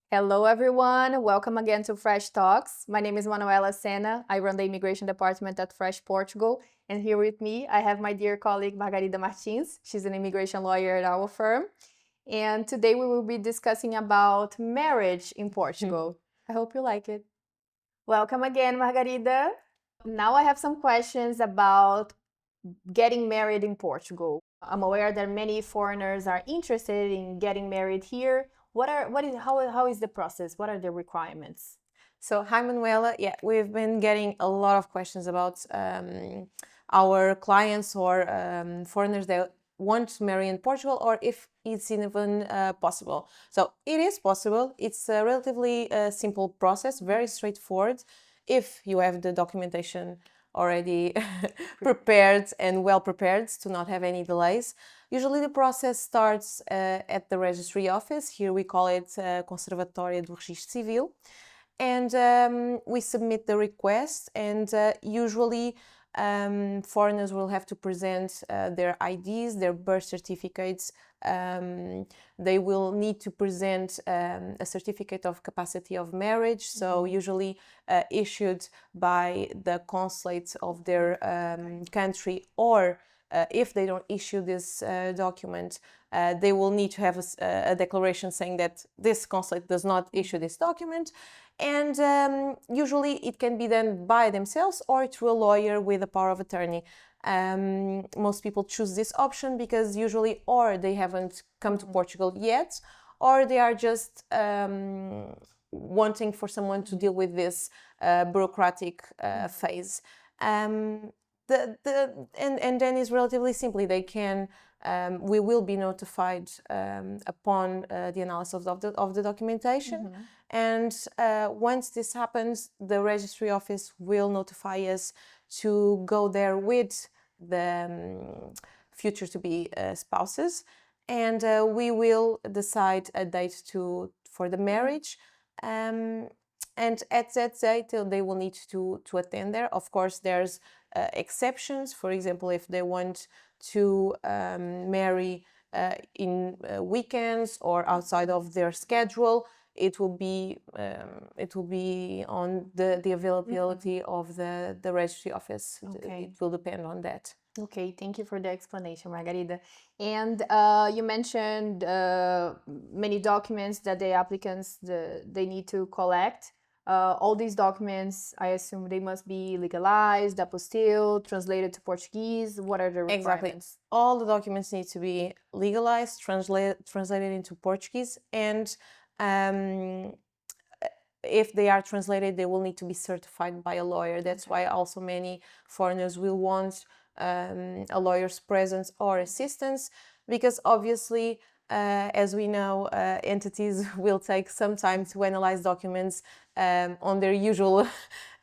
Hello, everyone. Welcome again to Fresh Talks. My name is Manuela Sena. I run the immigration department at Fresh Portugal. And here with me, I have my dear colleague Margarida Martins. She's an immigration lawyer at our firm. And today we will be discussing about marriage in Portugal. I hope you like it. Welcome again, Margarida. Now I have some questions about getting married in Portugal. I'm aware that many foreigners are interested in getting married here. How is the process? What are the requirements? So, hi Manuela. Yeah, we've been getting a lot of questions about our clients or foreigners that want to marry in Portugal, or if it's even possible. So, it is possible. It's a relatively simple process, very straightforward, if you have the documentation already prepared and well prepared to not have any delays. Usually the process starts at the registry office. Here we call it Conservatória do Registro Civil. And we submit the request, and usually foreigners will have to present their IDs, their birth certificates. They will need to present a certificate of capacity of marriage, so usually issued by the consulate of their country, or if they don't issue this document, they will need to have a declaration saying that this consulate does not issue this document. And usually it can be done by themselves or through a lawyer with a power of attorney. Most people choose this option because usually or they haven't come to Portugal yet, or they are just wanting for someone to deal with this bureaucratic phase. And then is relatively simply they can we will be notified upon the analysis of the documentation. And once this happens, the registry office will notify us to go there with the future to be spouses, and we will decide a date for the marriage. And at that date, they will need to attend there. Of course, there's exceptions. For example, if they want to marry in weekends or outside of their schedule, it will be on the availability of the registry office. Okay. It will depend on that. Okay, thank you for the explanation, Margarida. And you mentioned many documents that the applicants they need to collect. All these documents, I assume they must be legalized, apostille, translated to Portuguese. What are the Exactly. requirements? All the documents need to be legalized, translated into Portuguese, and if they are translated, they will need to be certified by a lawyer. That's why also many foreigners will want a lawyer's presence or assistance, because obviously, as we know, entities will take some time to analyze documents on their usual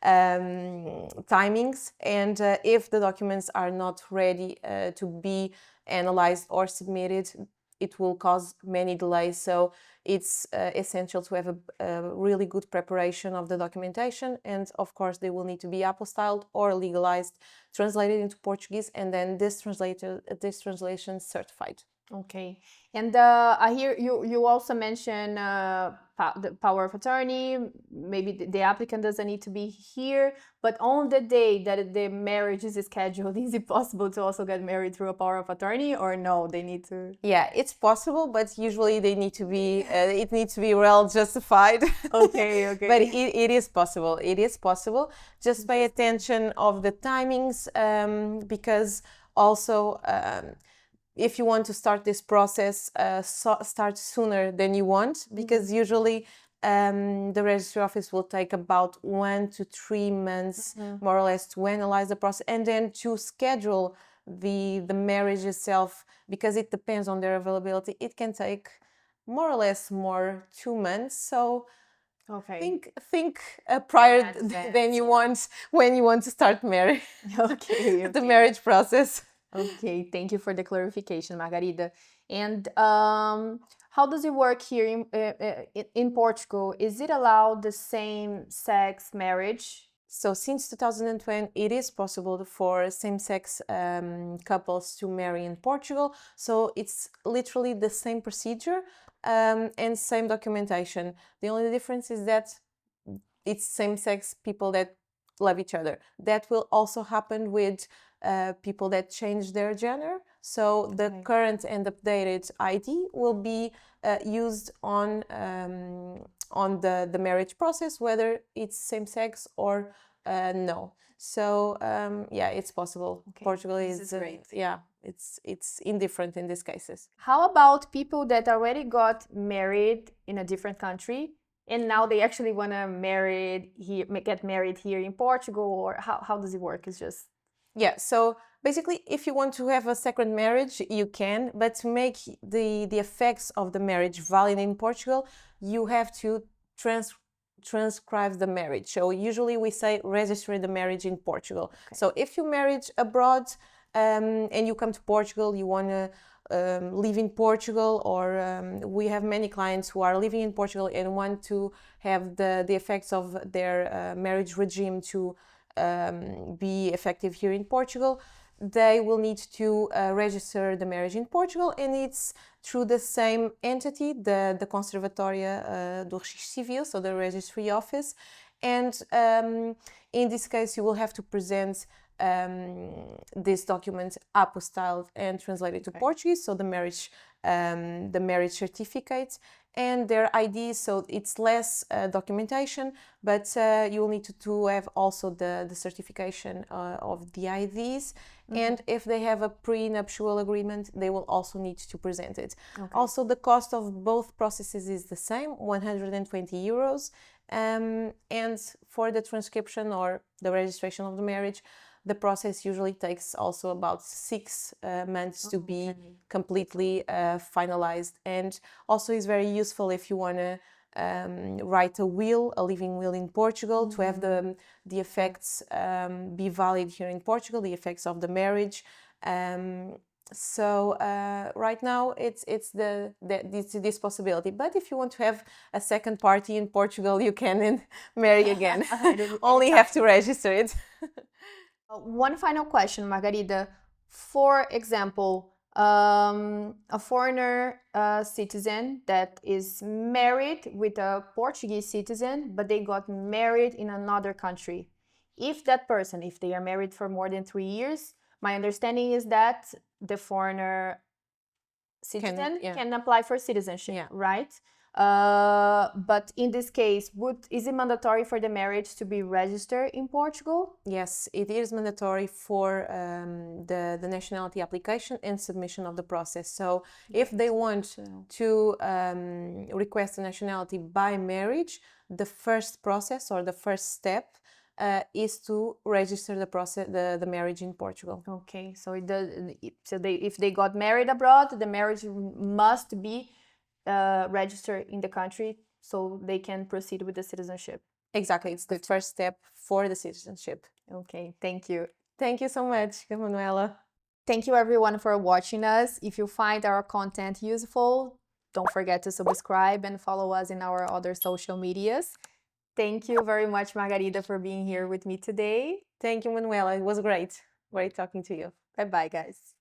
timings. And if the documents are not ready to be analyzed or submitted, it will cause many delays. So it's essential to have a really good preparation of the documentation, and of course they will need to be apostilled or legalized, translated into Portuguese, and then this translation certified. Okay, and I hear you also mention the power of attorney. Maybe the applicant doesn't need to be here, but on the day that the marriage is scheduled, is it possible to also get married through a power of attorney, or no? They need to. Yeah, it's possible, but usually they need to be it needs to be well justified. Okay, okay. But it is possible. It is possible. Just pay attention of the timings, because also if you want to start this process, start sooner than you want, because usually the registry office will take about 1 to 3 months, more or less, to analyze the process and then to schedule the marriage itself, because it depends on their availability. It can take more or less 2 months. So Okay. think prior advance, than you want when you want to start marriage. Okay. The marriage process. Okay, thank you for the clarification, Margarida. And how does it work here in Portugal? Is it allowed the same-sex marriage? So since 2020, it is possible for same-sex couples to marry in Portugal. So it's literally the same procedure. and same documentation. The only difference is that it's same-sex people that love each other. That will also happen with people that change their gender. So the current and updated ID will be used on the marriage process, whether it's same-sex or no. So yeah, it's possible. Portugal is great. Yeah, it's indifferent in these cases. How about people that already got married in a different country and now they actually want to get married here in Portugal, or how does it work? It's just Yeah, so basically, if you want to have a second marriage, you can, but to make the effects of the marriage valid in Portugal, you have to transcribe the marriage. So usually we say register the marriage in Portugal. So if you married abroad and you come to Portugal, you want to live in Portugal, or we have many clients who are living in Portugal and want to have the effects of their marriage regime to be effective here in Portugal, they will need to register the marriage in Portugal, and it's through the same entity, the Conservatória do Registro Civil, so the registry office. And in this case, you will have to present this document apostilled and translated to Portuguese, so the marriage certificate and their IDs, so it's less documentation, but you will need to have also the certification of the IDs. And if they have a prenuptial agreement, they will also need to present it. Also, the cost of both processes is the same, 120 euros. And for the transcription or the registration of the marriage, the process usually takes also about 6 months to be completely finalized, and also is very useful if you want to write a living will in Portugal, to have the effects be valid here in Portugal, the effects of the marriage. So right now it's this possibility, but if you want to have a second party in Portugal, you can marry again. Only have to register it. One final question, Margarida. For example, a foreigner citizen that is married with a Portuguese citizen, but they got married in another country. If that person, if they are married for more than 3 years, my understanding is that the foreigner citizen can apply for citizenship, right? But in this case, is it mandatory for the marriage to be registered in Portugal? Yes, it is mandatory for the nationality application and submission of the process. So if they want to request a nationality by marriage, the first process or the first step is to register the marriage in Portugal. Okay, so if they got married abroad, the marriage must be register in the country so they can proceed with the citizenship. Exactly, it's the first step for the citizenship. Okay, thank you. Thank you so much, Manuela. Thank you everyone for watching us. If you find our content useful, don't forget to subscribe and follow us in our other social medias. Thank you very much, Margarida, for being here with me today. Thank you, Manuela. It was great. Great talking to you. Bye-bye, guys.